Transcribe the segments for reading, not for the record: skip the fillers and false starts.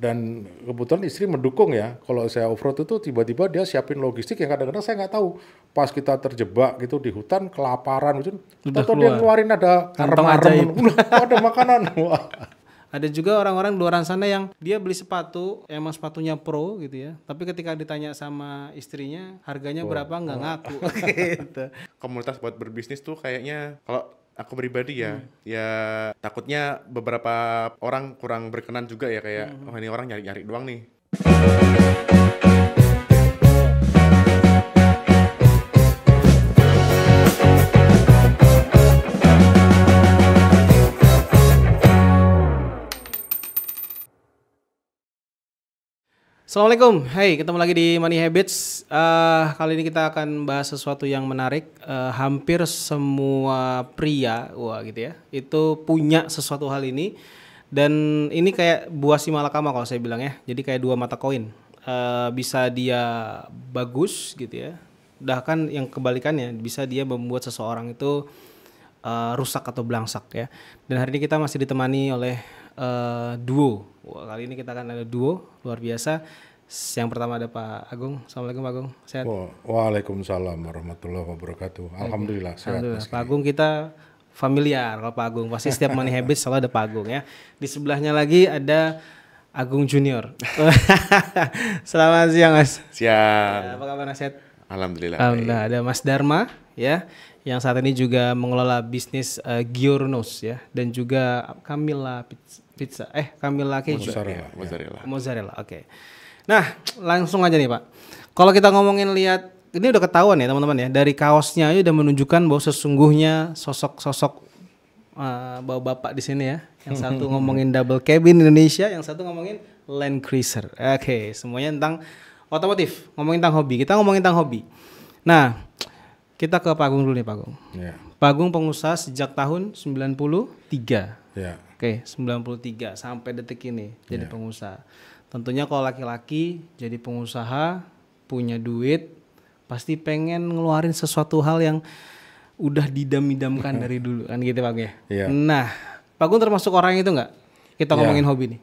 dan kebetulan istri mendukung ya. Kalau saya off-road itu tiba-tiba dia siapin logistik yang kadang-kadang saya nggak tahu. Pas kita terjebak gitu di hutan, kelaparan gitu, atau dia ngeluarin ada kantong arem-arem, ajaib. ada makanan. Wah. Ada juga orang-orang di luar sana yang dia beli sepatu, emang sepatunya pro gitu ya. Tapi ketika ditanya sama istrinya harganya berapa nggak ngaku gitu. Komunitas buat berbisnis tuh kayaknya kalau aku pribadi ya takutnya beberapa orang kurang berkenan juga ya kayak oh ini orang nyari-nyari doang nih. Assalamualaikum, hai ketemu lagi di Money Habits. Kali ini kita akan bahas sesuatu yang menarik. Hampir semua pria, wah gitu ya, itu punya sesuatu hal ini. Dan ini kayak buah si malakama kalau saya bilang ya. Jadi kayak dua mata koin. Bisa dia bagus gitu ya. Bahkan yang kebalikannya bisa dia membuat seseorang itu rusak atau belangsak ya. Dan hari ini kita masih ditemani oleh duo. Wah, kali ini kita akan ada duo luar biasa. Yang pertama ada Pak Agung. Assalamualaikum Pak Agung. Sehat? Waalaikumsalam warahmatullahi wabarakatuh. Alhamdulillah sehat. Alhamdulillah. Pak Agung kita familiar kalau Pak Agung. Pasti setiap Money Habits selalu ada Pak Agung ya. Di sebelahnya lagi ada Agung Junior. Selamat siang Mas. Siang. Ya, apa kabar Mas? Sehat? Alhamdulillah. Alhamdulillah. Ada Mas Dharma ya, yang saat ini juga mengelola bisnis Giornos ya, dan juga Camilla Pizza. Camilla Keju. Mozzarella. Oke. Nah, langsung aja nih Pak. Kalau kita ngomongin lihat, ini udah ketahuan ya teman-teman ya, dari kaosnya aja udah menunjukkan bahwa sesungguhnya sosok bapak di sini ya. Yang satu ngomongin double cabin Indonesia, yang satu ngomongin Land Cruiser. Oke, semuanya tentang otomotif, ngomongin tentang hobi. Kita ngomongin tentang hobi. Nah, kita ke Pak Agung dulu nih Pak Agung. Ya. Pak Agung pengusaha sejak tahun 93. Ya. Oke, 93 sampai detik ini jadi pengusaha. Tentunya kalau laki-laki jadi pengusaha, punya duit, pasti pengen ngeluarin sesuatu hal yang udah didam-idamkan dari dulu kan gitu Pak ya. Ya. Nah, Pak Agung termasuk orang itu nggak? Kita ngomongin hobi nih.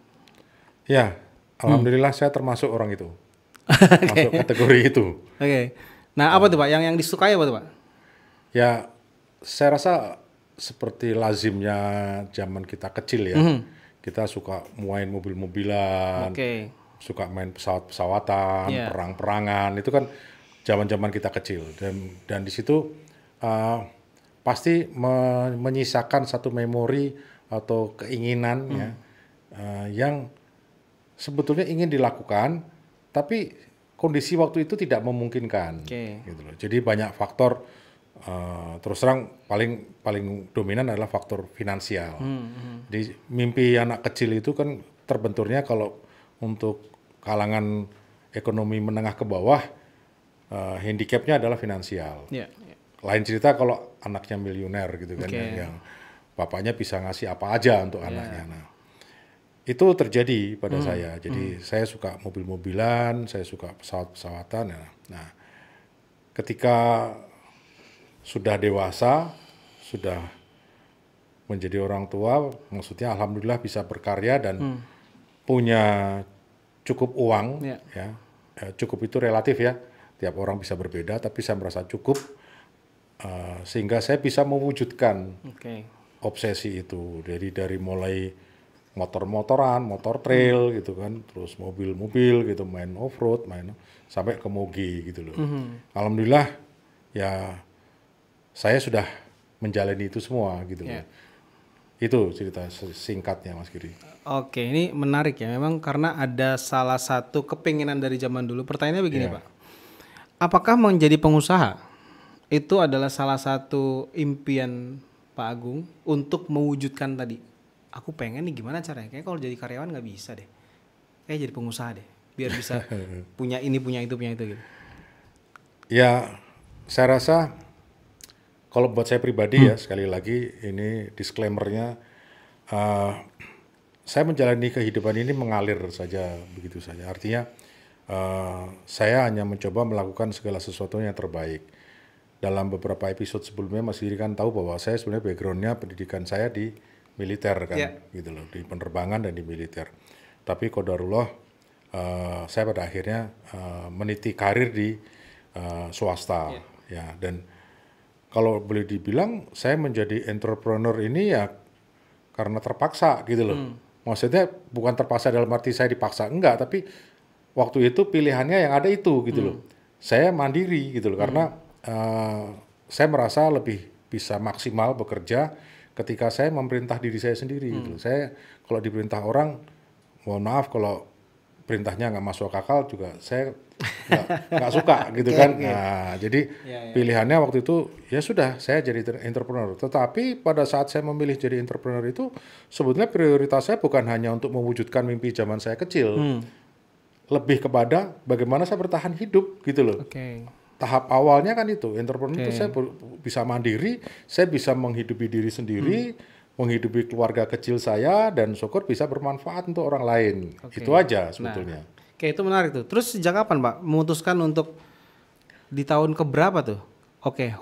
Ya, alhamdulillah saya termasuk orang itu. Masuk kategori itu. Oke. Nah, apa tuh Pak? Yang disukai apa tuh Pak? Ya, saya rasa seperti lazimnya zaman kita kecil ya. Kita suka main mobil-mobilan, suka main pesawat-pesawatan, perang-perangan. Itu kan zaman-zaman kita kecil. Dan di situ pasti menyisakan satu memori atau keinginan ya, yang sebetulnya ingin dilakukan, tapi kondisi waktu itu tidak memungkinkan. Gitu loh. Jadi banyak faktor. Terus terang paling dominan adalah faktor finansial. Jadi mimpi anak kecil itu kan terbenturnya kalau untuk kalangan ekonomi menengah ke bawah, handicapnya adalah finansial. Lain cerita kalau anaknya miliuner gitu kan, yang bapaknya bisa ngasih apa aja untuk anaknya. Nah, itu terjadi pada saya. Jadi saya suka mobil-mobilan, saya suka pesawat-pesawatan. Nah, ketika sudah dewasa, sudah menjadi orang tua, maksudnya alhamdulillah bisa berkarya dan punya cukup uang, ya. Cukup itu relatif ya, tiap orang bisa berbeda, tapi saya merasa cukup sehingga saya bisa mewujudkan obsesi itu. Jadi dari mulai motor-motoran, motor trail gitu kan, terus mobil-mobil gitu, main off-road, sampai ke moge gitu loh. Alhamdulillah ya saya sudah menjalani itu semua gitu loh. Itu cerita singkatnya Mas Giri. Oke, ini menarik ya. Memang karena ada salah satu kepinginan dari zaman dulu. Pertanyaannya begini Pak. Apakah menjadi pengusaha itu adalah salah satu impian Pak Agung untuk mewujudkan tadi? Aku pengen nih gimana caranya? Kayaknya kalau jadi karyawan nggak bisa deh. Kayak jadi pengusaha deh. Biar bisa punya ini, punya itu gitu. Ya, saya rasa kalau buat saya pribadi ya, sekali lagi ini disclaimer-nya, saya menjalani kehidupan ini mengalir saja, begitu saja. Artinya saya hanya mencoba melakukan segala sesuatu yang terbaik. Dalam beberapa episode sebelumnya Mas Giri kan tahu bahwa saya sebenarnya background-nya pendidikan saya di militer kan, gitu loh, di penerbangan dan di militer. Tapi qadarullah saya pada akhirnya meniti karir di swasta ya. Dan kalau boleh dibilang saya menjadi entrepreneur ini ya karena terpaksa gitu loh. Maksudnya bukan terpaksa dalam arti saya dipaksa, enggak, tapi waktu itu pilihannya yang ada itu gitu loh. Saya mandiri gitu loh, karena saya merasa lebih bisa maksimal bekerja ketika saya memerintah diri saya sendiri gitu loh. Saya kalau diperintah orang, mohon maaf kalau perintahnya nggak masuk akal juga saya nggak suka gitu kan. Nah, jadi pilihannya waktu itu ya sudah saya jadi entrepreneur. Tetapi pada saat saya memilih jadi entrepreneur itu sebetulnya prioritas saya bukan hanya untuk mewujudkan mimpi zaman saya kecil, lebih kepada bagaimana saya bertahan hidup gitu loh. Tahap awalnya kan itu entrepreneur itu saya bisa mandiri, saya bisa menghidupi diri sendiri, menghidupi keluarga kecil saya, dan syukur bisa bermanfaat untuk orang lain. Itu aja sebetulnya. Nah, itu menarik tuh. Terus sejak kapan Pak memutuskan untuk di tahun keberapa tuh?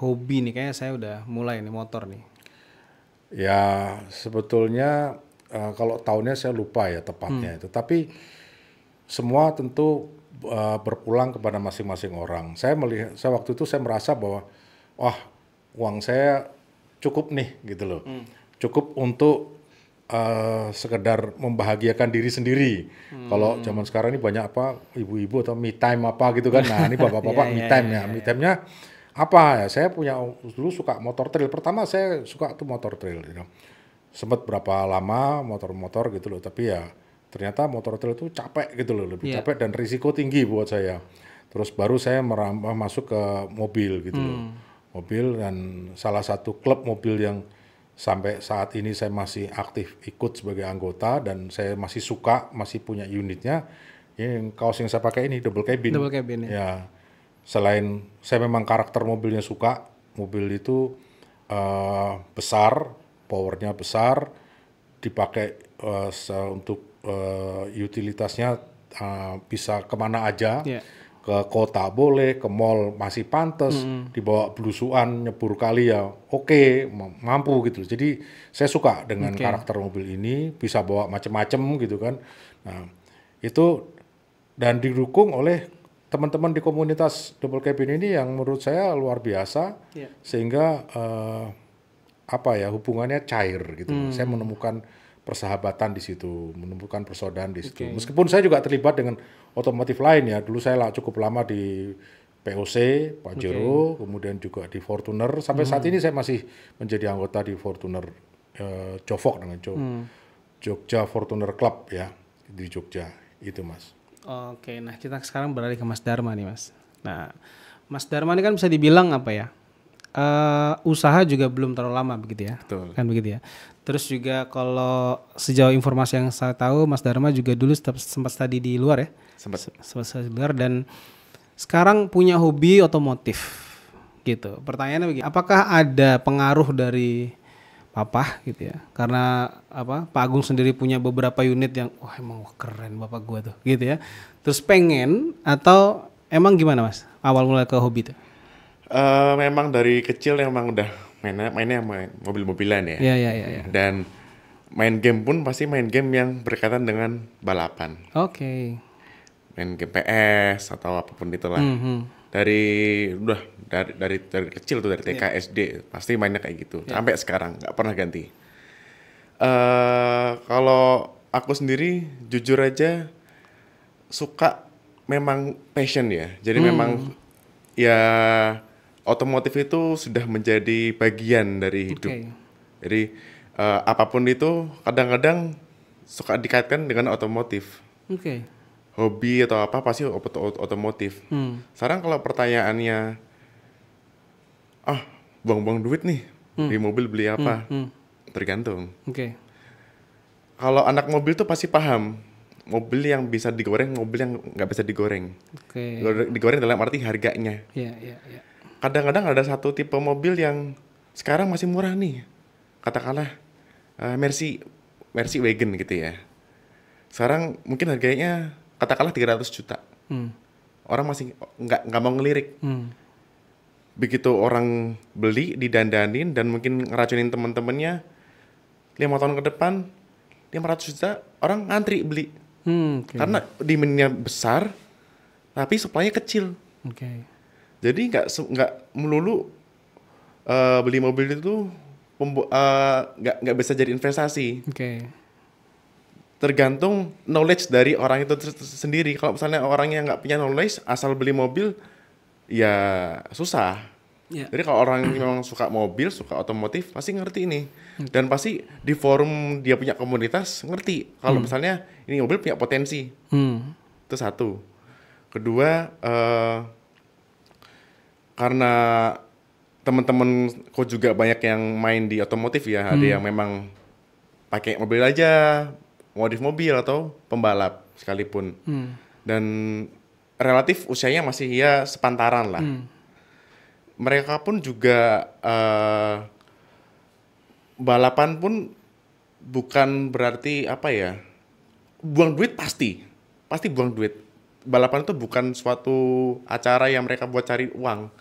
Hobi nih kayaknya saya udah mulai nih motor nih. Ya sebetulnya kalau tahunnya saya lupa ya tepatnya itu. Tapi semua tentu berpulang kepada masing-masing orang. Saya waktu itu saya merasa bahwa uang saya cukup nih gitu loh. Cukup untuk sekedar membahagiakan diri sendiri. Kalau zaman sekarang ini banyak ibu-ibu atau me time apa gitu kan. Nah, ini bapak-bapak me time ya. Me time-nya apa ya? Saya dulu suka motor trail. Pertama saya suka tuh motor trail gitu. Sempat berapa lama motor-motor gitu loh, tapi ya ternyata motor trail itu capek gitu loh, lebih capek dan risiko tinggi buat saya. Terus baru saya merambah masuk ke mobil gitu loh. Mobil, dan salah satu klub mobil yang sampai saat ini saya masih aktif ikut sebagai anggota dan saya masih suka, masih punya unitnya. Ini kaos yang saya pakai ini double cabin. Double cabin ya. Selain saya memang karakter mobilnya suka, mobil itu besar, powernya besar, dipakai untuk utilitasnya bisa kemana aja. Ke kota boleh, ke mall masih pantas, dibawa belusuan, nyebur kali ya oke, mampu gitu. Jadi saya suka dengan karakter mobil ini, bisa bawa macam-macam gitu kan. Nah itu, dan didukung oleh teman-teman di komunitas double cabin ini yang menurut saya luar biasa, sehingga hubungannya cair gitu. Saya menemukan persahabatan di situ, menemukan persaudaraan di situ. Meskipun saya juga terlibat dengan otomotif lain ya. Dulu saya cukup lama di POC, Pajero, kemudian juga di Fortuner. Sampai saat ini saya masih menjadi anggota di Fortuner Jovok dengan Jogja Fortuner Club ya di Jogja itu Mas. Nah kita sekarang beralih ke Mas Dharma nih Mas. Nah Mas Dharma ini kan bisa dibilang usaha juga belum terlalu lama begitu ya. Betul. Kan begitu ya. Terus juga kalau sejauh informasi yang saya tahu Mas Dharma juga dulu sempat studi di luar ya. Sempat studi di luar dan sekarang punya hobi otomotif gitu. Pertanyaannya begini, apakah ada pengaruh dari Papa gitu ya? Karena Pak Agung sendiri punya beberapa unit yang emang keren bapak gua tuh gitu ya. Terus pengen atau emang gimana Mas awal mulai ke hobi itu? Memang dari kecil memang udah mainnya main mobil-mobilan ya. Iya. Dan main game pun pasti main game yang berkaitan dengan balapan. Main game PS atau apapun itulah. Dari kecil tuh, dari TK SD pasti mainnya kayak gitu. Sampai sekarang nggak pernah ganti. Kalau aku sendiri jujur aja suka, memang passion ya. Jadi memang ya otomotif itu sudah menjadi bagian dari hidup. Jadi apapun itu kadang-kadang suka dikaitkan dengan otomotif. Hobi atau apa pasti otomotif. Sekarang kalau pertanyaannya, buang-buang duit nih di mobil beli apa? Tergantung. Kalau anak mobil tuh pasti paham. Mobil yang bisa digoreng, mobil yang nggak bisa digoreng. Digoreng dalam arti harganya. Kadang-kadang ada satu tipe mobil yang sekarang masih murah nih, katakanlah Mercy Wagon gitu ya. Sekarang mungkin harganya katakanlah 300 juta. Orang masih nggak mau ngelirik. Begitu orang beli, didandanin dan mungkin ngeracunin teman-temannya, 5 tahun ke depan 500 juta orang ngantri beli. Karena demand-nya besar, tapi supply-nya kecil. Jadi nggak melulu beli mobil itu nggak bisa jadi investasi. Tergantung knowledge dari orang itu sendiri. Kalau misalnya orangnya nggak punya knowledge, asal beli mobil, ya susah. Jadi kalau orang yang memang suka mobil, suka otomotif, pasti ngerti ini. Dan pasti di forum dia punya komunitas ngerti kalau misalnya ini mobil punya potensi. Itu satu. Kedua, karena teman-temanku juga banyak yang main di otomotif ya, ada yang memang pakai mobil aja, modif mobil atau pembalap sekalipun. Dan relatif usianya masih ya sepantaran lah. Mereka pun juga balapan pun bukan berarti apa ya, buang duit pasti buang duit. Balapan itu bukan suatu acara yang mereka buat cari uang.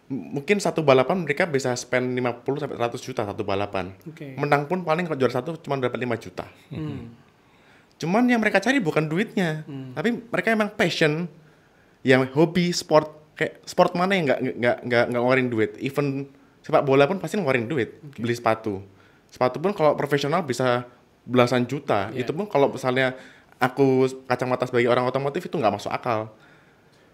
Mungkin satu balapan mereka bisa spend 50 sampai 100 juta satu balapan. Menang pun paling kalau juara satu cuma dapat 5 juta. Cuman yang mereka cari bukan duitnya, tapi mereka emang passion, yang hobi sport. Kayak sport mana yang nggak ngeluarin duit. Even sepak bola pun pasti ngeluarin duit. Beli sepatu pun kalau profesional bisa belasan juta. Itu pun kalau misalnya aku kacamata sebagai orang otomotif itu nggak masuk akal.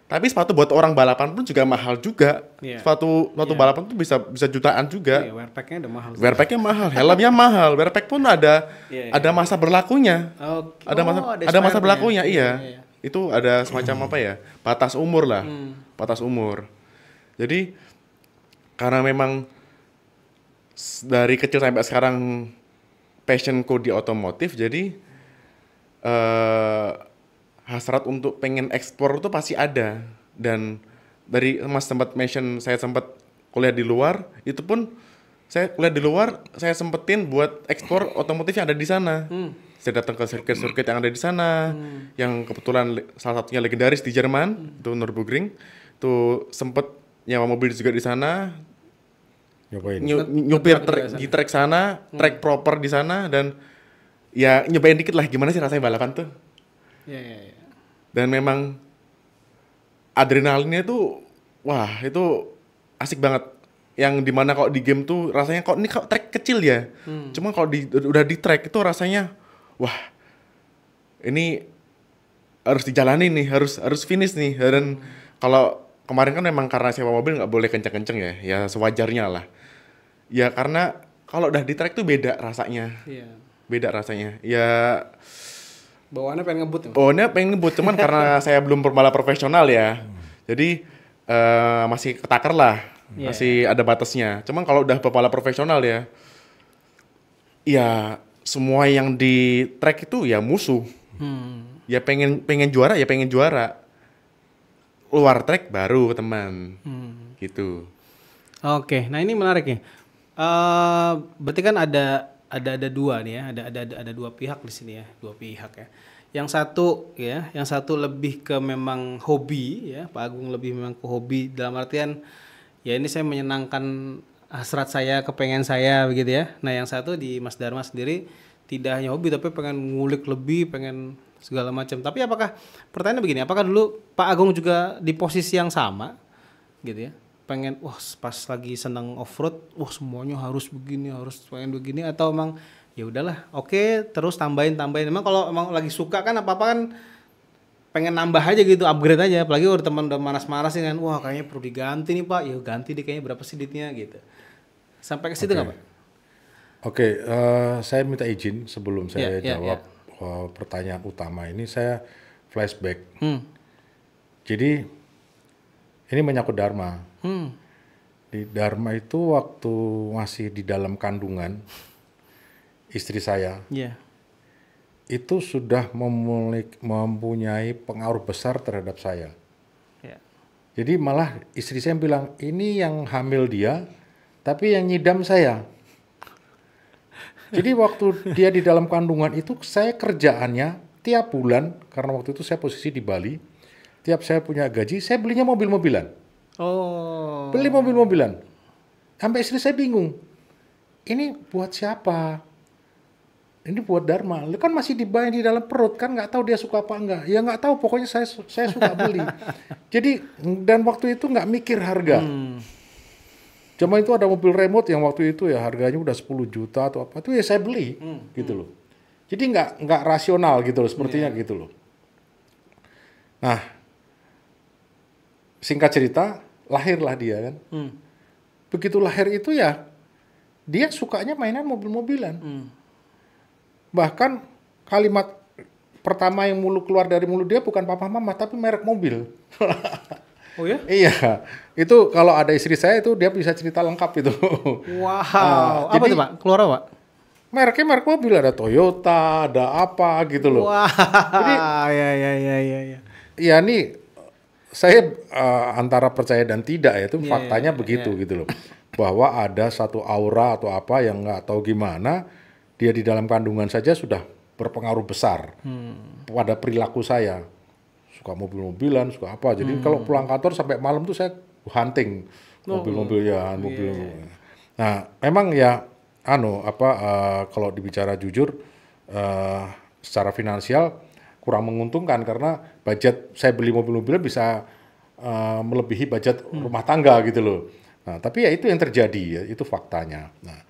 Tapi sepatu buat orang balapan pun juga mahal juga. Sepatu balapan tuh bisa jutaan juga. Wearpack-nya udah mahal. Wearpack-nya mahal, helmnya mahal. Wearpack pun ada masa berlakunya. Ada masa berlakunya, iya. Itu ada semacam apa ya, batas umur lah, batas umur. Jadi karena memang dari kecil sampai sekarang passionku di otomotif, jadi hasrat untuk pengen ekspor itu pasti ada. Dan dari Mas sempat mention saya sempat kuliah di luar, itu pun saya kuliah di luar, saya sempetin buat ekspor otomotif yang ada di sana. Saya datang ke sirkuit-sirkuit yang ada di sana, yang kebetulan salah satunya legendaris di Jerman, itu Nürburgring. Itu sempet nyawa mobil juga di sana, nyupir di track sana, track proper di sana, dan ya nyobain dikit lah gimana sih rasanya balapan tuh. Dan memang adrenalinnya tuh, wah itu asik banget. Yang dimana kalau di game tuh rasanya kok ini track kecil ya, cuma kalau udah di track itu rasanya wah, ini harus dijalani nih, harus finish nih. Dan kalau kemarin kan memang karena sewa mobil nggak boleh kenceng-kenceng ya sewajarnya lah. Ya karena kalau udah di track tuh beda rasanya. Beda rasanya. Ya bawaannya pengen ngebut. Cuman karena saya belum pembalap profesional ya. Jadi masih ketakar lah. Masih ada batasnya. Cuman kalau udah pembalap profesional ya semua yang di track itu ya musuh. Ya pengen juara ya pengen juara. Luar track baru teman. Gitu. Oke, nah ini menarik nih. Berarti kan ada dua nih ya, ada dua pihak di sini ya, dua pihak ya. Yang satu lebih ke memang hobi ya, Pak Agung lebih memang ke hobi dalam artian ya ini saya menyenangkan hasrat saya, kepengen saya begitu ya. Nah yang satu di Mas Dharma sendiri tidak hanya hobi tapi pengen ngulik lebih, pengen segala macam. Tapi apakah pertanyaannya begini, apakah dulu Pak Agung juga di posisi yang sama gitu ya? Pengen pas lagi senang off-road, semuanya harus begini, harus pengen begini, atau emang ya udahlah, oke, terus tambahin. Emang kalau emang lagi suka kan apa-apa kan pengen nambah aja gitu, upgrade aja. Apalagi udah teman udah manas-manasin kan, wah kayaknya perlu diganti nih Pak, ya ganti deh kayaknya berapa sih duitnya gitu. Sampai ke situ nggak Pak? Oke, saya minta izin sebelum saya jawab pertanyaan utama ini, saya flashback. Jadi ini menyangkut Dharma. Di Dharma itu waktu masih di dalam kandungan istri saya, itu sudah mempunyai pengaruh besar terhadap saya. Jadi malah istri saya bilang, ini yang hamil dia, tapi yang nyidam saya. Jadi waktu dia di dalam kandungan itu, saya kerjaannya tiap bulan, karena waktu itu saya posisi di Bali, tiap saya punya gaji, saya belinya mobil-mobilan. Beli mobil-mobilan. Sampai istri saya bingung, ini buat siapa? ini buat Dharma. Lu kan masih dibayar di dalam perut kan, nggak tahu dia suka apa enggak. Ya nggak tahu, pokoknya saya suka beli. Jadi dan waktu itu nggak mikir harga. Cuma itu ada mobil remote yang waktu itu ya harganya udah 10 juta atau apa. Itu ya saya beli gitu loh. Jadi nggak rasional gitu loh, sepertinya gitu loh. Nah, singkat cerita, lahirlah dia kan. Begitu lahir itu ya dia sukanya mainan mobil-mobilan. Bahkan kalimat pertama yang keluar dari mulut dia bukan papa mama tapi merek mobil. Oh ya? Iya, itu kalau ada istri saya itu dia bisa cerita lengkap itu. Wow, apa tuh Pak? Keluar apa? Mereknya merek mobil, ada Toyota, ada apa gitu loh. Wah, jadi ya. Ya nih saya antara percaya dan tidak ya itu faktanya begitu gitu loh. Bahwa ada satu aura atau apa yang nggak tahu gimana dia di dalam kandungan saja sudah berpengaruh besar pada perilaku saya. Suka mobil-mobilan, suka apa. Jadi kalau pulang kantor sampai malam tuh saya hunting mobil. Nah, memang ya kalau dibicara jujur secara finansial kurang menguntungkan karena budget saya beli mobil-mobilan bisa melebihi budget rumah tangga gitu loh. Nah, tapi ya itu yang terjadi ya, itu faktanya. Nah,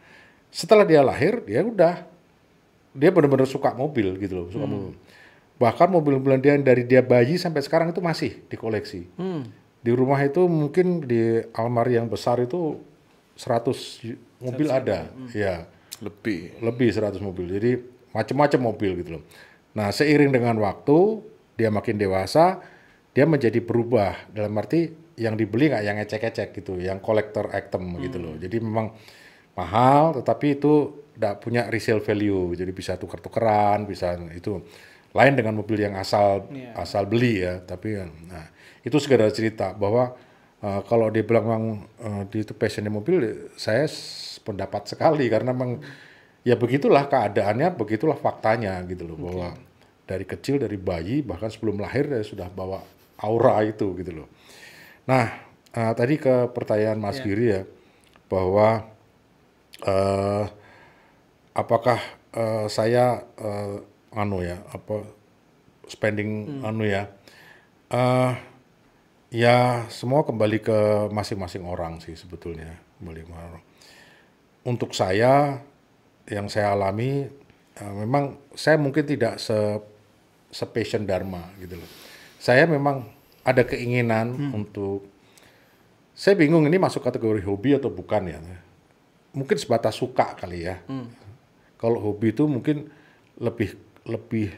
setelah dia lahir, dia benar-benar suka mobil gitu loh, suka mobil. Bahkan mobil-mobilan dia dari dia bayi sampai sekarang itu masih dikoleksi. Di rumah itu mungkin di almari yang besar itu 100 mobil ada. Ya. Lebih 100 mobil. Jadi macam-macam mobil gitu loh. Nah, seiring dengan waktu dia makin dewasa, dia menjadi berubah dalam arti yang dibeli nggak yang ecek-ecek gitu, yang collector item gitu loh. Jadi memang mahal, tetapi itu nggak punya resale value, jadi bisa tuker-tukeran, bisa itu lain dengan mobil yang asal beli ya. Tapi nah, itu segala cerita bahwa kalau dia bilang memang dia itu passionnya mobil, saya pendapat sekali karena memang ya begitulah keadaannya, begitulah faktanya gitu loh, bahwa dari kecil, dari bayi bahkan sebelum lahir dia sudah bawa aura itu gitu loh. Nah, tadi ke pertanyaan Mas Giri ya, bahwa apakah saya spending ya semua kembali ke masing-masing orang sih sebetulnya. Untuk saya yang saya alami memang saya mungkin tidak se-passion Dharma gitu loh. Saya memang ada keinginan untuk, saya bingung ini masuk kategori hobi atau bukan ya. Mungkin sebatas suka kali ya. Kalau hobi itu mungkin lebih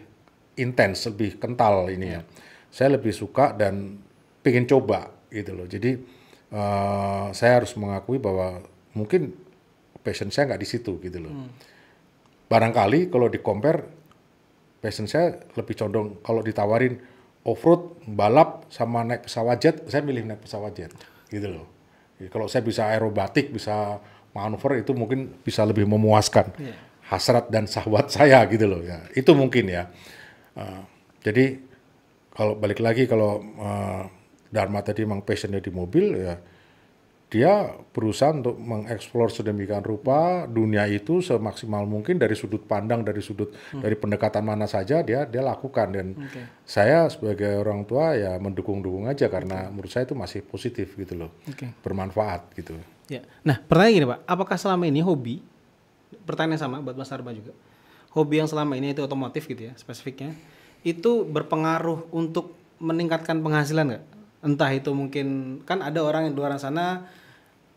intens, lebih kental ini ya. Saya lebih suka dan pengen coba gitu loh. Jadi saya harus mengakui bahwa mungkin passion saya nggak di situ gitu loh. Barangkali kalau di-compare passion saya lebih condong kalau ditawarin off-road, balap, sama naik pesawat jet, saya milih naik pesawat jet, gitu loh. Jadi, kalau saya bisa aerobatik, bisa manuver, itu mungkin bisa lebih memuaskan hasrat dan syahwat saya, gitu loh. Ya, itu mungkin ya. Jadi, kalau balik lagi, kalau Dharma tadi memang passionnya di mobil, ya dia berusaha untuk mengeksplor sedemikian rupa dunia itu semaksimal mungkin dari sudut pandang, dari pendekatan mana saja dia lakukan, dan saya sebagai orang tua ya mendukung aja karena menurut saya itu masih positif gitu loh, bermanfaat gitu. Ya. Nah, pertanyaan gini Pak, apakah selama ini hobi, pertanyaan sama buat Mas Dharma juga, hobi yang selama ini itu otomotif gitu ya spesifiknya, itu berpengaruh untuk meningkatkan penghasilan nggak? Entah itu mungkin kan ada orang yang di luar sana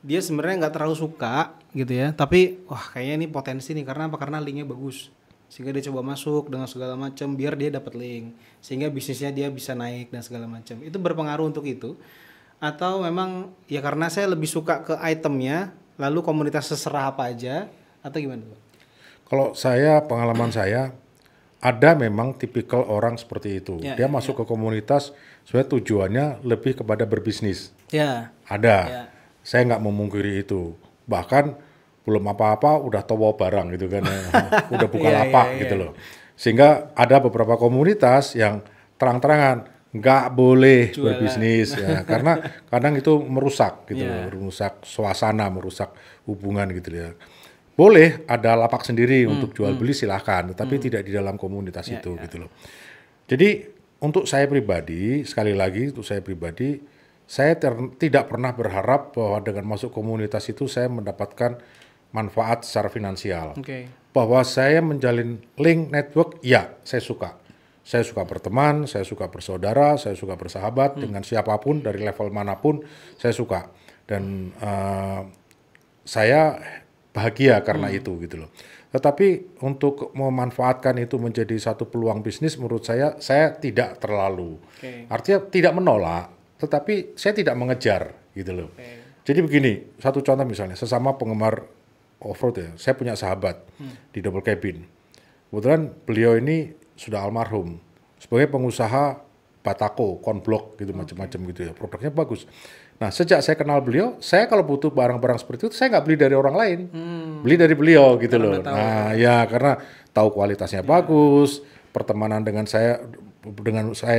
dia sebenarnya nggak terlalu suka gitu ya, tapi wah kayaknya ini potensi nih karena apa? Karena linknya bagus, sehingga dia coba masuk dengan segala macam biar dia dapat link, sehingga bisnisnya dia bisa naik dan segala macam. Itu berpengaruh untuk itu, atau memang ya karena saya lebih suka ke itemnya, lalu komunitas seserah apa aja, atau gimana Pak? Kalau saya, pengalaman saya ada memang tipikal orang seperti itu. Dia masuk ke komunitas sebenarnya tujuannya lebih kepada berbisnis. Ada. Saya nggak memungkiri itu. Bahkan belum apa-apa udah towo barang gitu kan. Udah buka lapak gitu loh. Sehingga ada beberapa komunitas yang terang-terangan nggak boleh berbisnis ya, karena kadang itu merusak gitu loh, merusak suasana, merusak hubungan gitu ya. boleh ada lapak sendiri untuk jual beli silahkan, tetapi tidak di dalam komunitas itu gitu loh. Jadi untuk saya pribadi, sekali lagi untuk saya pribadi, saya tidak pernah berharap bahwa dengan masuk komunitas itu saya mendapatkan manfaat secara finansial. Bahwa saya menjalin link network, ya saya suka. Saya suka berteman, saya suka bersaudara, saya suka bersahabat dengan siapapun dari level manapun, saya suka. Dan saya bahagia karena itu gitu loh. Tetapi untuk memanfaatkan itu menjadi satu peluang bisnis menurut saya tidak terlalu. Artinya tidak menolak, tetapi saya tidak mengejar gitu loh. Jadi begini, satu contoh misalnya, sesama penggemar off-road ya, saya punya sahabat di Double Cabin. Kebetulan beliau ini sudah almarhum sebagai pengusaha batako, konblok gitu macam-macam gitu ya. Produknya bagus. Nah, sejak saya kenal beliau, saya kalau butuh barang-barang seperti itu, saya nggak beli dari orang lain, beli dari beliau gitu loh. Nah, ya karena tahu kualitasnya bagus, pertemanan dengan saya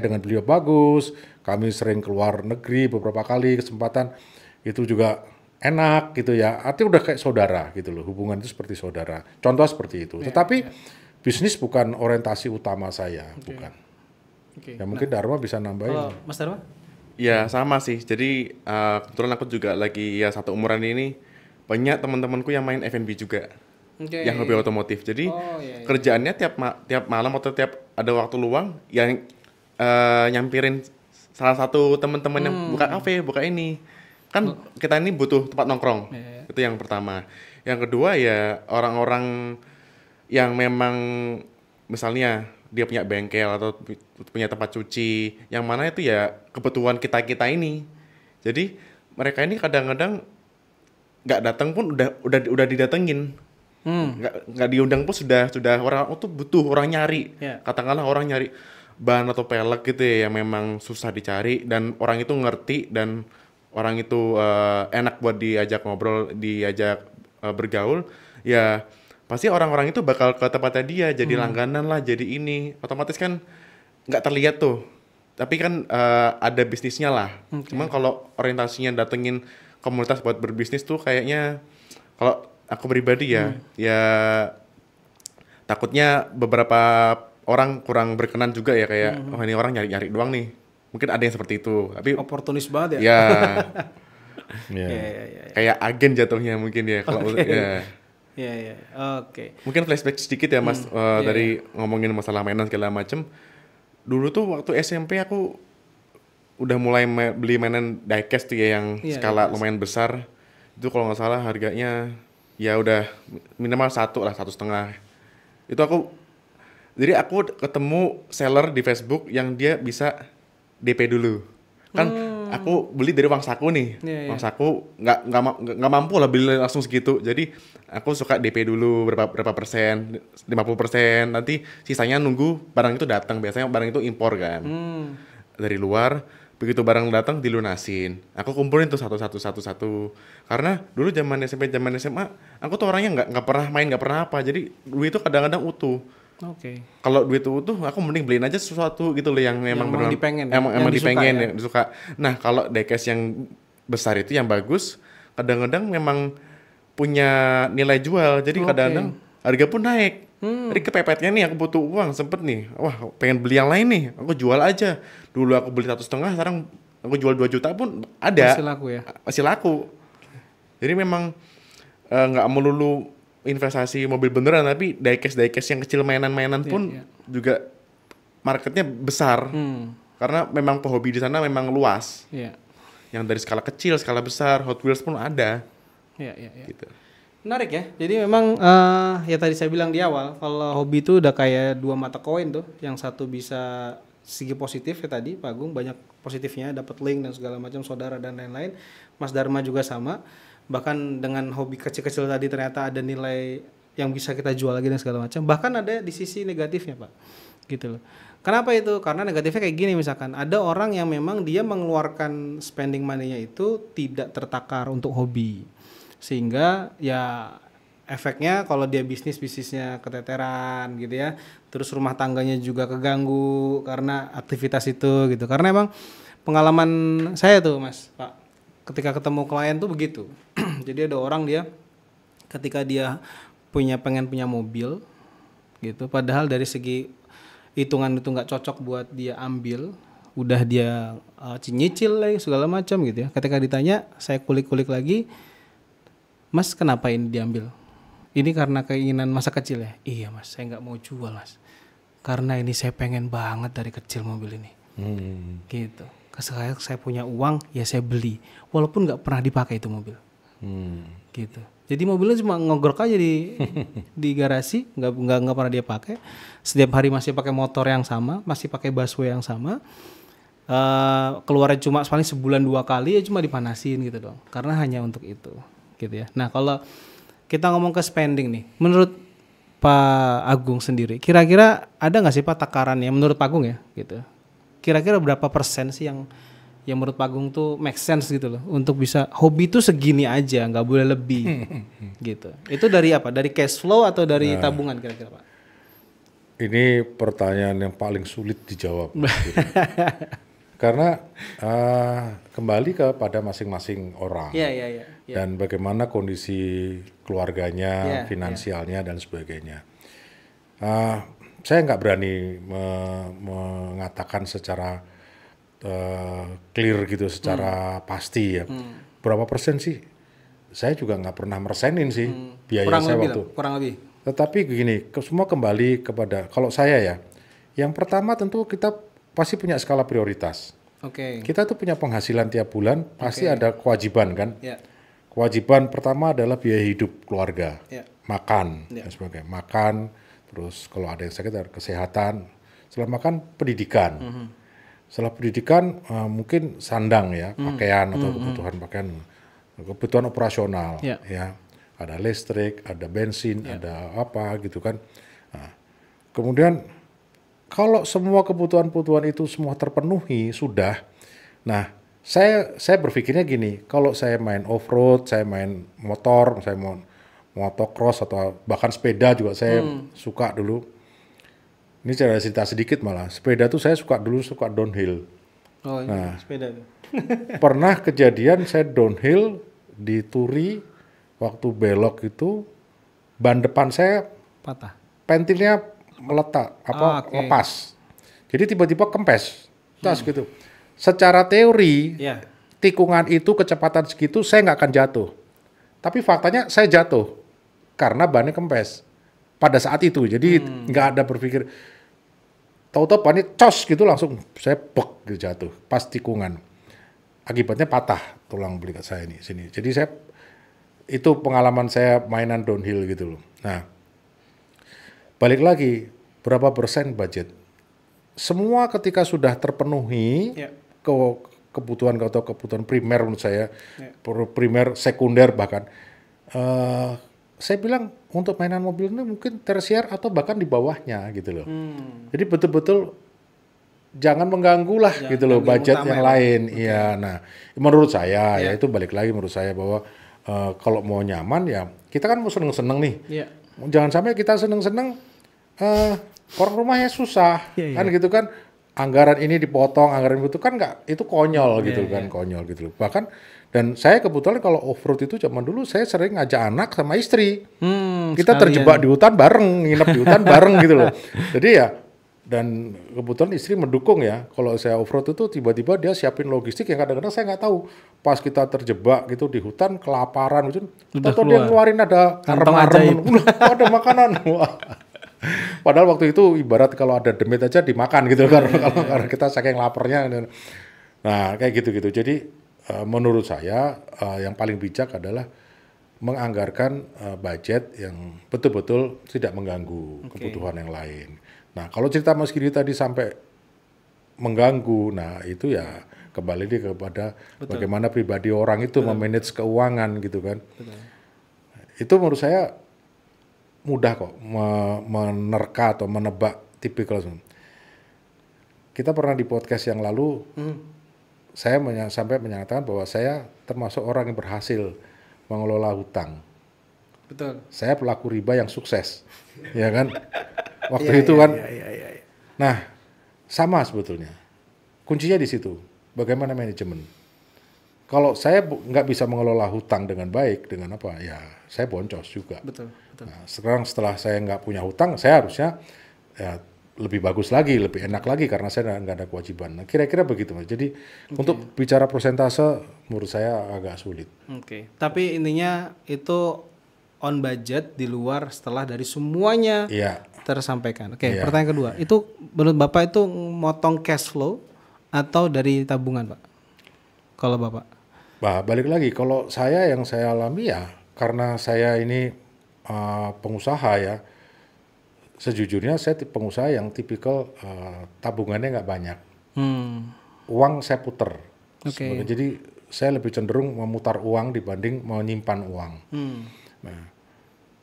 dengan beliau bagus, kami sering keluar negeri beberapa kali kesempatan, itu juga enak gitu ya. Artinya udah kayak saudara gitu loh, hubungan itu seperti saudara. Contoh seperti itu. Tetapi bisnis bukan orientasi utama saya, bukan. Ya mungkin Dharma bisa nambahin. Kalau Mas Dharma? Ya sama sih, jadi kebetulan aku juga lagi ya satu umuran ini, banyak teman-temanku yang main F&B juga, yang hobi otomotif. Jadi kerjaannya tiap malam atau tiap ada waktu luang, yang nyampirin salah satu teman-teman yang buka kafe, buka ini. Kan kita ini butuh tempat nongkrong, itu yang pertama. Yang kedua ya orang-orang yang memang misalnya dia punya bengkel atau punya tempat cuci, yang mana itu ya kebutuhan kita ini. Jadi mereka ini kadang-kadang nggak datang pun udah didatengin, nggak diundang pun sudah orang tuh butuh, orang nyari, katakanlah orang nyari bahan atau pelek gitu ya, yang memang susah dicari dan orang itu ngerti dan orang itu enak buat diajak ngobrol, diajak bergaul, ya pasti orang-orang itu bakal ke tempatnya dia, jadi langganan lah, jadi ini. Otomatis kan nggak terlihat tuh. Tapi kan ada bisnisnya lah. Cuman kalau orientasinya datengin komunitas buat berbisnis tuh kayaknya, kalau aku pribadi ya takutnya beberapa orang kurang berkenan juga ya, kayak, oh ini orang nyari-nyari doang nih. Mungkin ada yang seperti itu. Tapi oportunis banget ya? Ya. Kayak agen jatuhnya mungkin ya. Kalau Oke. Mungkin flashback sedikit ya Mas, dari ngomongin masalah mainan segala macem. Dulu tuh waktu SMP aku udah mulai beli mainan diecast tuh ya, yang skala lumayan besar. Itu kalau nggak salah harganya ya udah minimal 1,5. Itu jadi aku ketemu seller di Facebook yang dia bisa DP dulu. Kan aku beli dari uang saku nih, uang saku nggak mampu lah beli langsung segitu. Jadi aku suka DP dulu berapa persen, 50%. Nanti sisanya nunggu barang itu datang. Biasanya barang itu impor kan dari luar. Begitu barang datang dilunasin. Aku kumpulin tuh satu. Karena dulu zaman SMP, zaman SMA, aku tuh orangnya nggak pernah main, nggak pernah apa. Jadi duit itu kadang-kadang utuh. Kalau duit utuh, aku mending beliin aja sesuatu gitu loh yang memang dipengen, emang dipengen ya, disuka. Nah kalau diecast yang besar itu yang bagus, kadang-kadang memang punya nilai jual. Jadi kadang-kadang harga pun naik. Jadi kepepetnya nih, aku butuh uang, sempet nih, wah pengen beli yang lain nih, aku jual aja. Dulu aku beli 1,5, sekarang aku jual 2 juta pun ada. Masih laku. Jadi memang nggak melulu investasi mobil beneran, tapi diecast yang kecil, mainan-mainan pun juga marketnya besar. Karena memang pehobi di sana memang luas. Yang dari skala kecil, skala besar, Hot Wheels pun ada. Gitu. Menarik ya. Jadi memang ya tadi saya bilang di awal, kalau hobi itu udah kayak dua mata koin tuh. Yang satu bisa segi positif ya tadi, Pak Agung banyak positifnya, dapat link dan segala macam, saudara dan lain-lain. Mas Dharma juga sama. Bahkan dengan hobi kecil-kecil tadi ternyata ada nilai yang bisa kita jual lagi dan segala macam. Bahkan ada di sisi negatifnya, Pak. Gitu loh. Kenapa itu? Karena negatifnya kayak gini, misalkan ada orang yang memang dia mengeluarkan spending money-nya itu tidak tertakar untuk hobi. Sehingga ya efeknya kalau dia bisnisnya keteteran gitu ya. Terus rumah tangganya juga keganggu karena aktivitas itu gitu. Karena emang pengalaman saya tuh, Mas, Pak, ketika ketemu klien tuh begitu. Jadi ada orang dia ketika dia pengen punya mobil gitu, padahal dari segi hitungan itu nggak cocok buat dia ambil, udah dia nyicil lagi segala macam gitu ya. Ketika ditanya, saya kulik-kulik lagi, Mas kenapa ini diambil? Ini karena keinginan masa kecil ya? Iya Mas, saya nggak mau jual Mas, karena ini saya pengen banget dari kecil mobil ini. Gitu. Saya punya uang ya saya beli, walaupun nggak pernah dipakai itu mobil. Gitu. Jadi mobilnya cuma ngogrok aja di garasi, nggak pernah dia pakai. Setiap hari masih pakai motor yang sama, masih pakai busway yang sama. Keluarnya cuma paling sebulan 2 kali ya cuma dipanasin gitu dong. Karena hanya untuk itu, gitu ya. Nah kalau kita ngomong ke spending nih, menurut Pak Agung sendiri, kira-kira ada nggak sih Pak takarannya menurut Pak Agung ya, gitu? Kira-kira berapa persen sih yang menurut Pak Agung tuh make sense gitu loh untuk bisa hobi tuh segini aja, nggak boleh lebih gitu. Itu dari apa? Dari cash flow atau dari tabungan kira-kira Pak? Ini pertanyaan yang paling sulit dijawab. Gitu. Karena kembali kepada masing-masing orang dan bagaimana kondisi keluarganya, finansialnya dan sebagainya. Saya nggak berani mengatakan secara clear gitu, secara pasti ya. Berapa persen sih? Saya juga nggak pernah meresenin sih biaya saya waktu. Kurang lebih. Tetapi begini, semua kembali kepada kalau saya ya. Yang pertama tentu kita pasti punya skala prioritas. Kita tuh punya penghasilan tiap bulan, pasti ada kewajiban kan. Kewajiban pertama adalah biaya hidup keluarga, makan dan sebagainya. Makan, terus kalau ada yang sakit ada kesehatan. Setelah makan pendidikan. Setelah pendidikan mungkin sandang ya, pakaian atau kebutuhan pakaian, kebutuhan operasional ya. Ada listrik, ada bensin, ada apa gitu kan. Nah, kemudian kalau semua kebutuhan-kebutuhan itu semua terpenuhi sudah, nah saya berpikirnya gini, kalau saya main off-road, saya main motor, saya mau motocross atau bahkan sepeda juga saya suka dulu. Ini cerita sedikit malah, sepeda tuh saya suka downhill. Oh, nah, sepeda tuh. Pernah kejadian saya downhill di Turi, waktu belok itu ban depan saya patah. Pentilnya meletak, lepas. Jadi tiba-tiba kempes, tas gitu. Secara teori, tikungan itu kecepatan segitu saya nggak akan jatuh. Tapi faktanya saya jatuh karena bannya kempes. Pada saat itu, jadi nggak ada berpikir, tahu-tahu bannya cos gitu langsung saya bek gitu jatuh pas tikungan. Akibatnya patah tulang belikat saya ini sini. Jadi itu pengalaman saya mainan downhill gitu loh. Nah, balik lagi berapa persen budget? Semua ketika sudah terpenuhi kebutuhan atau kebutuhan primer menurut saya, primer, sekunder bahkan. Saya bilang untuk mainan mobil ini mungkin tersier atau bahkan di bawahnya gitu loh. Jadi betul-betul jangan mengganggu lah gitu loh budget yang lain. Iya, nah menurut saya ya itu balik lagi menurut saya bahwa kalau mau nyaman ya kita kan mau seneng-seneng nih. Jangan sampai kita seneng-seneng orang rumahnya susah kan gitu kan. Anggaran ini dipotong, anggaran itu kan itu konyol gitu kan, konyol gitu loh. Bahkan dan saya kebetulan kalau off-road itu zaman dulu saya sering ngajak anak sama istri. Kita terjebak di hutan bareng, nginep di hutan bareng gitu loh. Jadi ya, dan kebetulan istri mendukung ya. Kalau saya off-road itu tiba-tiba dia siapin logistik yang kadang-kadang saya nggak tahu. Pas kita terjebak gitu di hutan, kelaparan gitu. Atau dia ngeluarin ada arem-arem, ada makanan. Padahal waktu itu ibarat kalau ada demit aja dimakan gitu karena kita saking laparnya. Nah kayak gitu-gitu. Jadi menurut saya yang paling bijak adalah menganggarkan budget yang betul-betul tidak mengganggu kebutuhan yang lain. Nah kalau cerita Mas Giri tadi sampai mengganggu, nah itu ya kembali kepada bagaimana pribadi orang itu memanage keuangan gitu kan. Itu menurut saya mudah kok menerka atau menebak tipikal. Kita pernah di podcast yang lalu saya sampai menyatakan bahwa saya termasuk orang yang berhasil mengelola hutang. Betul. Saya pelaku riba yang sukses, ya kan? Waktu itu kan. Nah, sama sebetulnya. Kuncinya di situ. Bagaimana manajemen? kalau saya nggak bisa mengelola hutang dengan baik, dengan apa ya saya boncos juga. Betul. Nah, sekarang setelah saya nggak punya hutang, saya harusnya ya, lebih bagus lagi, lebih enak lagi karena saya nggak ada kewajiban. Nah, kira-kira begitu Mas. Jadi untuk bicara persentase menurut saya agak sulit. Tapi intinya itu on budget di luar setelah dari semuanya tersampaikan. Pertanyaan kedua, itu menurut Bapak itu motong cash flow atau dari tabungan, Pak? Kalau Bapak? Balik lagi, kalau yang saya alami ya, karena saya ini pengusaha ya, sejujurnya saya pengusaha yang tipikal tabungannya nggak banyak. Uang saya puter. Jadi saya lebih cenderung memutar uang dibanding menyimpan uang. Nah,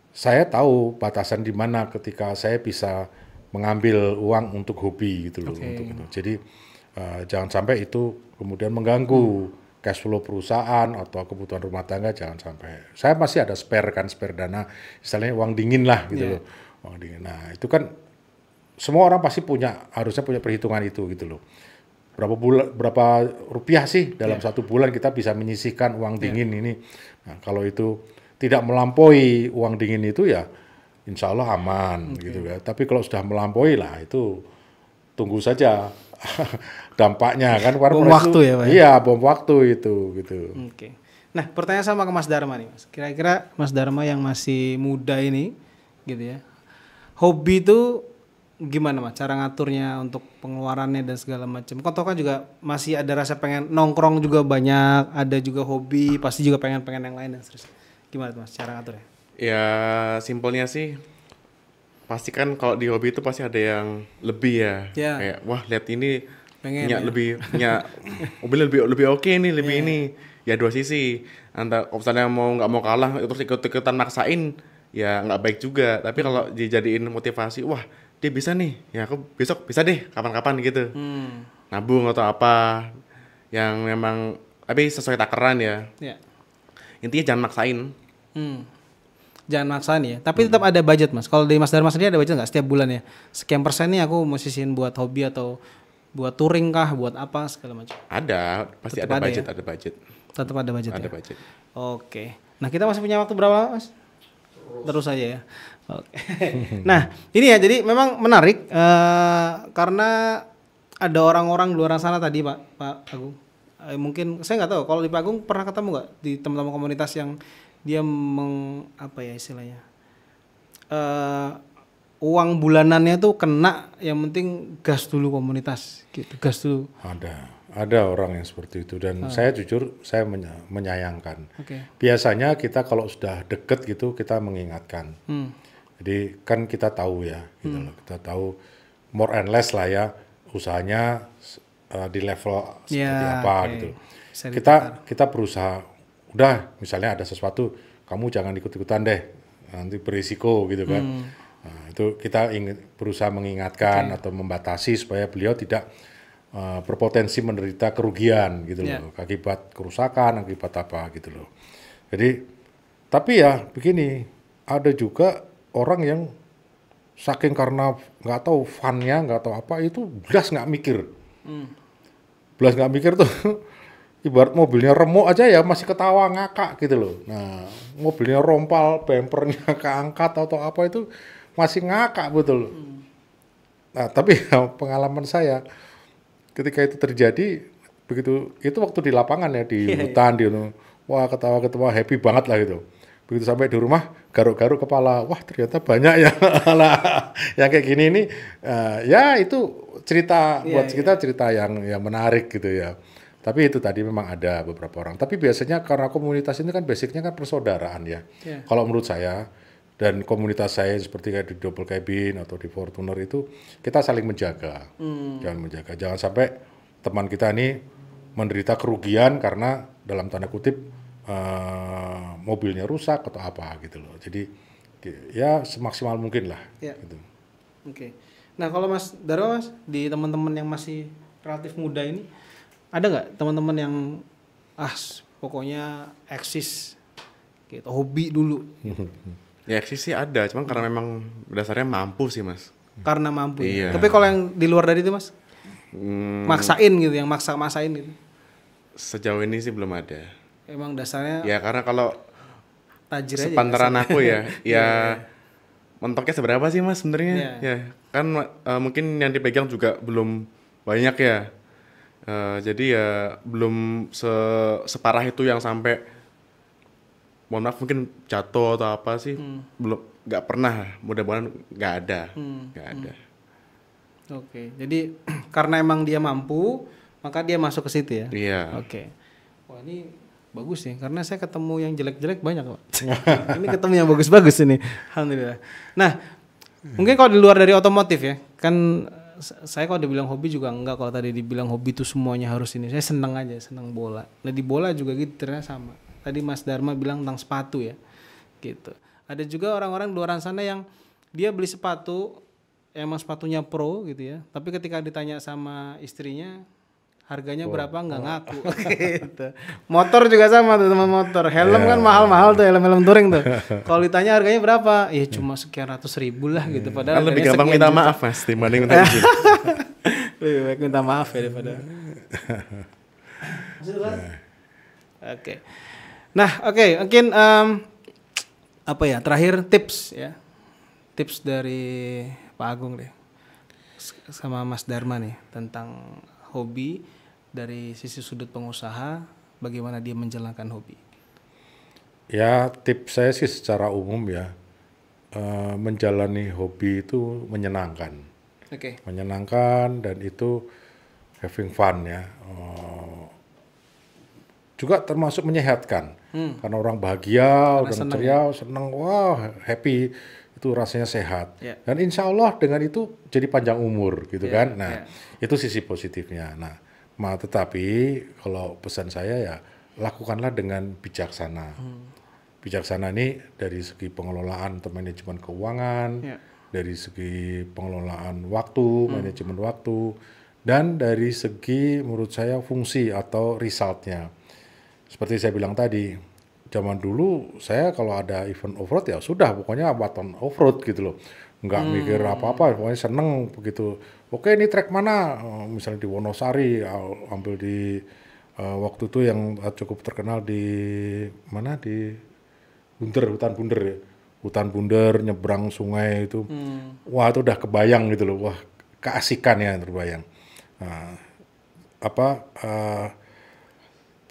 saya tahu batasan di mana ketika saya bisa mengambil uang untuk hobi gitu loh. Untuk itu. Jadi jangan sampai itu kemudian mengganggu cash flow perusahaan atau kebutuhan rumah tangga, jangan sampai. Saya masih ada spare dana, istilahnya uang dingin lah gitu loh. Uang dingin. Nah itu kan semua orang pasti harusnya punya perhitungan itu gitu loh. Berapa rupiah sih dalam satu bulan kita bisa menyisihkan uang dingin ini. Nah kalau itu tidak melampaui uang dingin itu ya insya Allah aman gitu kan. Tapi kalau sudah melampaui lah itu tunggu saja dampaknya kan. Bom waktu ya Pak? Iya bom waktu itu gitu. Nah pertanyaan sama ke Mas Dharma nih Mas. Kira-kira Mas Dharma yang masih muda ini gitu ya. Hobi itu gimana Mas cara ngaturnya untuk pengeluarannya dan segala macam. Kau tahu kan juga masih ada rasa pengen nongkrong juga banyak, ada juga hobi, pasti juga pengen yang lain dan seterusnya. Gimana tuh Mas cara ngaturnya? Ya simpelnya sih pasti kan kalau di hobi itu pasti ada yang lebih ya. Kayak wah lihat ini punya mobil lebih oke nih, lebih ini. Ya dua sisi. Antara misalnya nggak mau kalah terus ikut-ikutan maksain ya nggak baik juga. Tapi kalau dijadiin motivasi, wah dia bisa nih. Ya aku besok bisa deh kapan-kapan gitu. Nabung atau apa yang memang tapi sesuai takaran ya. Intinya jangan maksain. Jangan maksain ya. Tapi tetap ada budget Mas. Kalau dari Mas Dharma sendiri ada budget nggak setiap bulan ya? Sekian persen nih aku mau sisihin buat hobi atau buat touring kah, buat apa segala macam? Ada, pasti tetap ada budget, ya? Ada budget. Tetap ada budget. Ada budget. Oke. Nah kita masih punya waktu berapa Mas? Terus aja ya. Oke. Nah ini ya jadi memang menarik karena ada orang-orang di luar sana tadi Pak Agung. Mungkin saya nggak tahu kalau di Pak Agung pernah ketemu nggak di teman-teman komunitas yang dia apa ya istilahnya uang bulanannya tuh kena yang penting gas dulu komunitas gitu, gas dulu. Ada orang yang seperti itu dan saya jujur saya menyayangkan. Biasanya kita kalau sudah deket gitu kita mengingatkan. Jadi kan kita tahu ya gitu loh. Kita tahu more and less lah ya usahanya di level seperti apa gitu. Kita berusaha udah misalnya ada sesuatu kamu jangan ikut-ikutan deh nanti berisiko gitu kan. Nah, itu kita berusaha mengingatkan atau membatasi supaya beliau tidak berpotensi menderita kerugian gitu loh akibat kerusakan akibat apa gitu loh. Jadi tapi ya begini ada juga orang yang saking karena nggak tahu funnya nggak tahu apa itu belas nggak mikir. Belas nggak mikir tuh ibarat mobilnya remuk aja ya masih ketawa ngakak gitu loh. Nah mobilnya rompal, bempernya keangkat atau apa itu masih ngakak betul. Nah tapi pengalaman saya ketika itu terjadi begitu itu waktu di lapangan ya di hutan di wah ketawa happy banget lah gitu. Begitu sampai di rumah garuk-garuk kepala, wah ternyata banyak ya lah yang kayak gini ini ya itu cerita buat kita cerita yang menarik gitu ya. Tapi itu tadi memang ada beberapa orang. Tapi biasanya karena komunitas ini kan basicnya kan persaudaraan ya. Kalau menurut saya dan komunitas saya seperti kayak di Double Cabin atau di Fortuner itu kita saling menjaga. Jangan sampai teman kita ini menderita kerugian karena dalam tanda kutip mobilnya rusak atau apa gitu loh. Jadi ya semaksimal mungkin lah. Gitu. Nah kalau Mas Dharma Mas di teman-teman yang masih relatif muda ini ada nggak teman-teman yang pokoknya eksis gitu hobi dulu? Ya eksis sih ada, cuman karena memang dasarnya mampu sih Mas. Karena mampu. Tapi kalau yang di luar dari itu Mas, maksain gitu, yang maksain gitu. Sejauh ini sih belum ada. Emang dasarnya Ya karena kalau tajir aja. Sepantaran aku ya, ya mentoknya seberapa sih mas sebenarnya? Ya kan mungkin yang dipegang juga belum banyak ya. Jadi ya belum separah itu yang sampai mohon maaf mungkin jatuh atau apa sih, belum, nggak pernah, mudah-mudahan nggak ada. Oke, jadi karena emang dia mampu maka dia masuk ke situ ya. Iya. Oke. Wah ini bagus nih, karena saya ketemu yang jelek-jelek banyak Pak. Ini ketemu yang bagus-bagus ini, alhamdulillah. Nah, mungkin kalau di luar dari otomotif ya, kan saya kalau dibilang hobi juga enggak. Kalau tadi dibilang hobi itu semuanya harus ini, saya seneng aja, seneng bola. Nah di bola juga gitu ternyata sama. Tadi Mas Dharma bilang tentang sepatu ya, gitu. Ada juga orang-orang di luar sana yang dia beli sepatu, emang sepatunya pro gitu ya, tapi ketika ditanya sama istrinya harganya berapa nggak ngaku. Gitu. Motor juga sama tuh teman motor. Helm kan mahal-mahal tuh, helm touring tuh. Kalau ditanya harganya berapa? Ya cuma sekian ratus ribu lah gitu. Padahal kan lebih gampang minta maaf mas dibanding minta izin. Lebih baik minta maaf ya daripada. Oke. Nah oke, mungkin apa ya terakhir tips ya. Tips dari Pak Agung deh sama Mas Dharma nih tentang hobi dari sisi sudut pengusaha, bagaimana dia menjalankan hobi. Ya tips saya sih secara umum ya, menjalani hobi itu menyenangkan. Menyenangkan dan itu having fun ya, juga termasuk menyehatkan. Karena orang bahagia, udah ceria, senang, wah happy, itu rasanya sehat. Dan insya Allah dengan itu jadi panjang umur gitu kan. Nah itu sisi positifnya. Nah tetapi kalau pesan saya ya lakukanlah dengan bijaksana. Bijaksana ini dari segi pengelolaan atau manajemen keuangan, dari segi pengelolaan waktu, manajemen waktu, dan dari segi menurut saya fungsi atau resultnya. Seperti saya bilang tadi, zaman dulu saya kalau ada event off-road ya sudah pokoknya baton off-road gitu loh. Nggak mikir apa-apa, pokoknya seneng begitu. Oke ini trek mana? Misalnya di Wonosari, ambil di waktu itu yang cukup terkenal di mana di Bunder, hutan Bunder ya. Hutan Bunder, nyebrang sungai itu. Wah itu udah kebayang gitu loh, wah keasikan ya terbayang. Nah,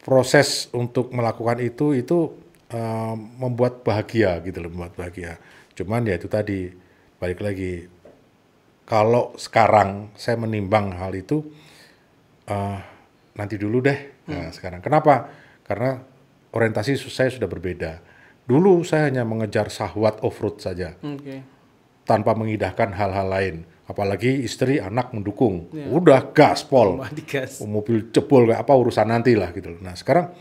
proses untuk melakukan itu membuat bahagia gitu loh, membuat bahagia. Cuman ya itu tadi, balik lagi, kalau sekarang saya menimbang hal itu, nanti dulu deh. Nah, sekarang kenapa? Karena orientasi saya sudah berbeda. Dulu saya hanya mengejar syahwat off-road saja, tanpa mengindahkan hal-hal lain. Apalagi istri, anak mendukung, udah gaspol, mobil jebol kayak apa urusan nanti lah gitu loh. Nah sekarang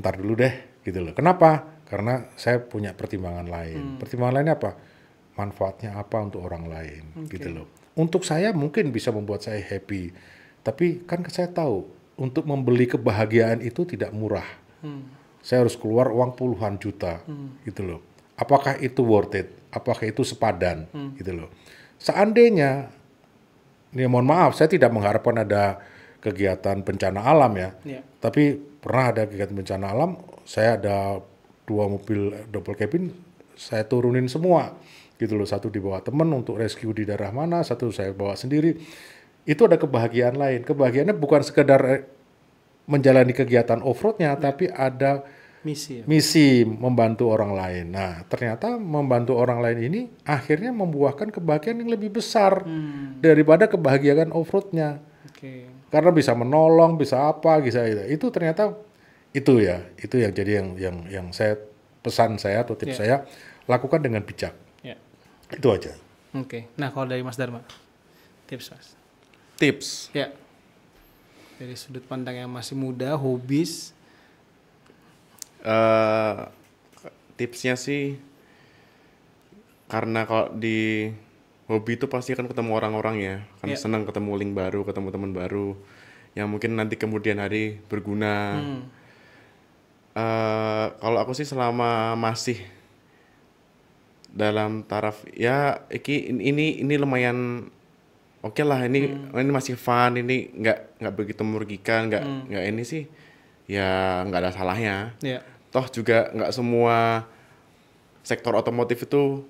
ntar dulu deh gitu loh. Kenapa? Karena saya punya pertimbangan lain. Pertimbangan lainnya apa? Manfaatnya apa untuk orang lain gitu loh. Untuk saya mungkin bisa membuat saya happy, tapi kan saya tahu untuk membeli kebahagiaan itu tidak murah. Saya harus keluar uang puluhan juta gitu loh. Apakah itu worth it? Apakah itu sepadan gitu loh. Seandainya, ya mohon maaf, saya tidak mengharapkan ada kegiatan bencana alam ya, tapi pernah ada kegiatan bencana alam, saya ada 2 mobil double cabin, saya turunin semua, gitu loh, satu dibawa teman untuk rescue di daerah mana, satu saya bawa sendiri, itu ada kebahagiaan lain, kebahagiaannya bukan sekedar menjalani kegiatan off-roadnya, tapi ada misi membantu orang lain. Nah, ternyata membantu orang lain ini akhirnya membuahkan kebahagiaan yang lebih besar daripada kebahagiaan off-roadnya. Karena bisa menolong, bisa apa, bisa itu ternyata itu ya, itu yang jadi yang saya pesan saya atau tips saya lakukan dengan bijak. Itu aja. Nah, kalau dari Mas Dharma, tips Mas. Tips. Ya. Dari sudut pandang yang masih muda, hobis. Tipsnya sih karena kalau di hobi itu pasti akan ketemu orang-orang ya, kan senang ketemu link baru, ketemu teman baru yang mungkin nanti kemudian hari berguna. Kalau aku sih selama masih dalam taraf ya ini lumayan oke lah ini masih fun, ini nggak begitu merugikan, nggak ini sih ya nggak ada salahnya. Toh juga nggak semua sektor otomotif itu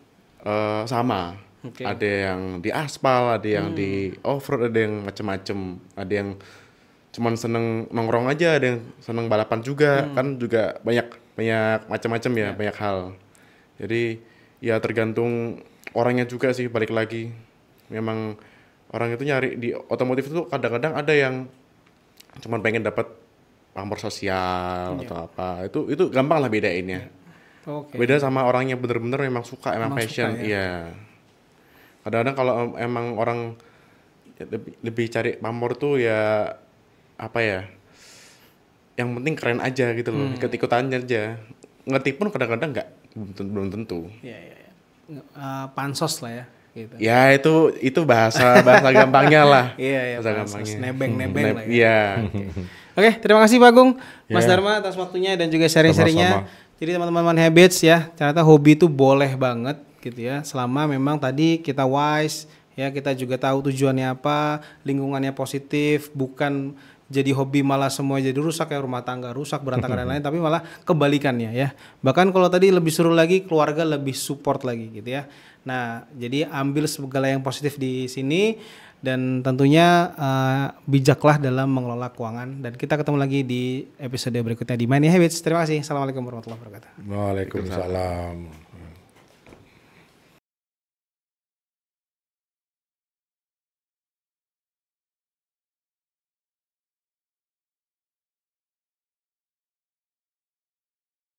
sama. Ada yang di aspal, ada yang di off-road, ada yang macem-macem, ada yang cuman seneng nongkrong aja, ada yang seneng balapan juga, kan juga banyak macam-macam ya, banyak hal. Jadi ya tergantung orangnya juga sih, balik lagi. Memang orang itu nyari di otomotif itu kadang-kadang ada yang cuman pengen dapat pamor sosial atau apa. Itu gampang lah bedainnya. Beda sama orang yang bener-bener memang suka, emang passion. Iya. Kadang-kadang kalau emang orang lebih cari pamor tuh ya apa ya, yang penting keren aja gitu loh, ikut-ikutannya aja. Ngerti pun kadang-kadang belum tentu. Pansos lah ya. Gitu. Ya itu bahasa gampangnya lah. Iya, bahasa gampangnya. Nebeng lah ya. Iya. Oke, terima kasih Pak Agung, Mas Dharma atas waktunya dan juga sharing-sharingnya. Jadi teman-teman Habits ya, ternyata hobi itu boleh banget gitu ya, selama memang tadi kita wise ya, kita juga tahu tujuannya apa, lingkungannya positif, bukan jadi hobi malah semua jadi rusak ya, rumah tangga rusak, berantakan dan lain-lain, tapi malah kebalikannya ya. Bahkan kalau tadi lebih seru lagi, keluarga lebih support lagi gitu ya. Nah, jadi ambil segala yang positif di sini dan tentunya bijaklah dalam mengelola keuangan. Dan kita ketemu lagi di episode berikutnya di Money Habits. Terima kasih. Assalamualaikum warahmatullahi wabarakatuh. Waalaikumsalam.